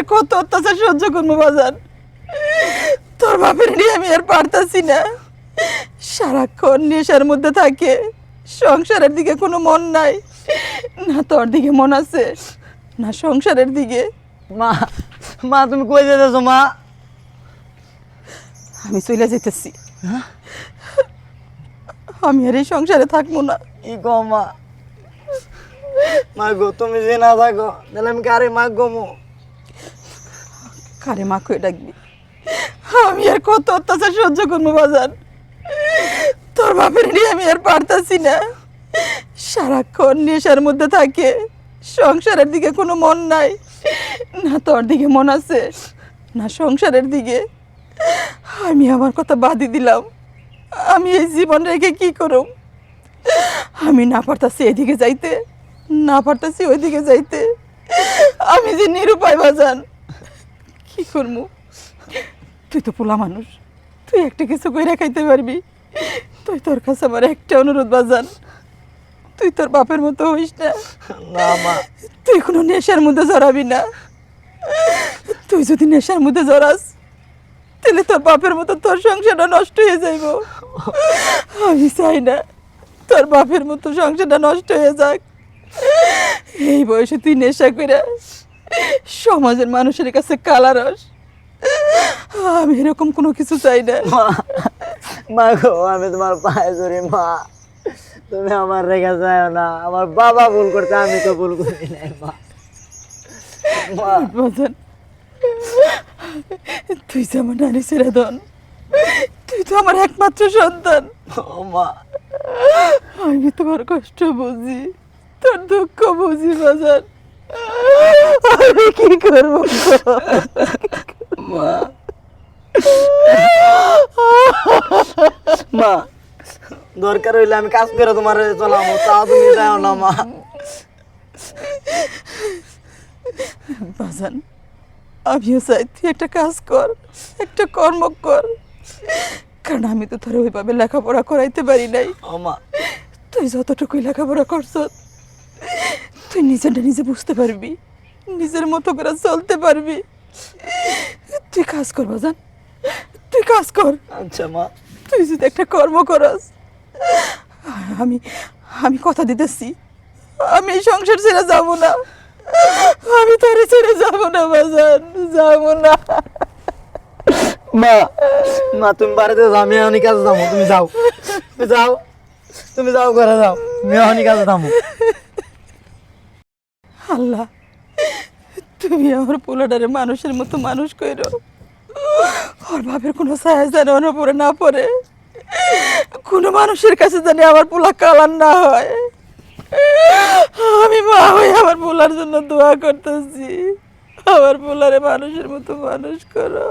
আর কত অত্যাচার সহ্য করবো বাজান। তোর বাপের নিয়ে আমি আর পারতাছি না। সারাক্ষণ নেশার মধ্যে থাকে, সংসারের দিকে কোনো মন নাই। না তোর দিকে মন আছে, না সংসারের দিকে। মা মা তুমি কই যেতেছো মা? আমি চলে যেতেছি। আমি আর এই সংসারে থাকবো না। কি গো মা? মা গো তুমি যে না থাকো তাহলে আমি কারে মা গমো? কারে মা কই ডাকবি? আমি আর কত অত্যাচার সহ্য করবো বাজান। তোর বাপের নিয়ে আমি আর পারতাছি না। সারাক্ষণ নেশার মধ্যে থাকে, সংসারের দিকে কোনো মন নাই। না তোর দিকে মন আছে, না সংসারের দিকে। আমি আমার কথা বাদই দিলাম। আমি এই জীবন রেখে কি করব? আমি না পারতাছি এদিকে যাইতে, না পারতাছি ওইদিকে যাইতে। আমি যে নিরুপায় বাজান, কি করবো? তুই তো পোলা মানুষ, তুই একটা কিছু কইরা খাইতে পারবি। তুই তোর কাছে আমার একটা অনুরোধ বাজান, তুই তোর বাপের মতো হইস না। না মা। তুই কোনো নেশার মধ্যে জড়াবি না। তুই যদি নেশার মধ্যে জড়াস তাহলে তোর বাপের মতো তোর সংসারটা নষ্ট হয়ে যাইব। আমি চাই না তোর বাপের মতো সংসারটা নষ্ট হয়ে যাক। এই বয়সে তুই নেশা করে সমাজের মানুষের কাছে কালারস। আমি এরকম কোনো কিছু চাই না। মা মা গো আমি তোমার পায়ে ধরি মা, তুমি আমার রেখে যাও না। আমার বাবা ভুল করতে, আমি তো ভুল করি নাই মা। মা বাজান, তুই যে আমার নানি ছেড়ে দন, তুই তো আমার একমাত্র সন্তান। ও মা আমি তোমার কষ্ট বুঝি, তোর দুঃখ বুঝি বাজান। আমি কি করবো? মা মা দরকার হইলে আমি কাজ করে তোমার চলামো, তাও তুমি যাও না মা। বাজান, আমিও চাই তুই একটা কাজ কর, একটা কর্ম কর। কারণ আমি তো তোর ওইভাবে লেখাপড়া করাইতে পারি নাই। ও মা তুই যতটুকুই লেখাপড়া করছ, তুই নিজেরটা নিজে বুঝতে পারবি, নিজের মতো করে চলতে পারবি। তুই কাজ কর বাজান, তুই কাজ কর। আচ্ছা মা। তুই যদি একটা কর্ম করস, আমি আমি কথা দিতেছি, আমি এই সংসার ছেড়ে যাব না। আমি তোরে ছেড়ে যাব না বাজান, যাব না। মা মা তুমি বাড়িতে যাও, আমি অনেক কাজে যাবো। তুমি যাও, তুমি যাও, তুমি যাও ঘরে যাও, আমি অনেক কাজে যাবো। আল্লাহ, তুমি আমার পোলাটারে মানুষের মতো মানুষ কইরো। ওর বাপের কোনো ছায়া যেন ওর উপরে না পড়ে, কোনো মানুষের কাছে জানি আমার পোলা কালার না হয়। আমি মা হয়ে আমার পোলার জন্য দোয়া করতেছি, আমার পোলারে মানুষের মতো মানুষ করো।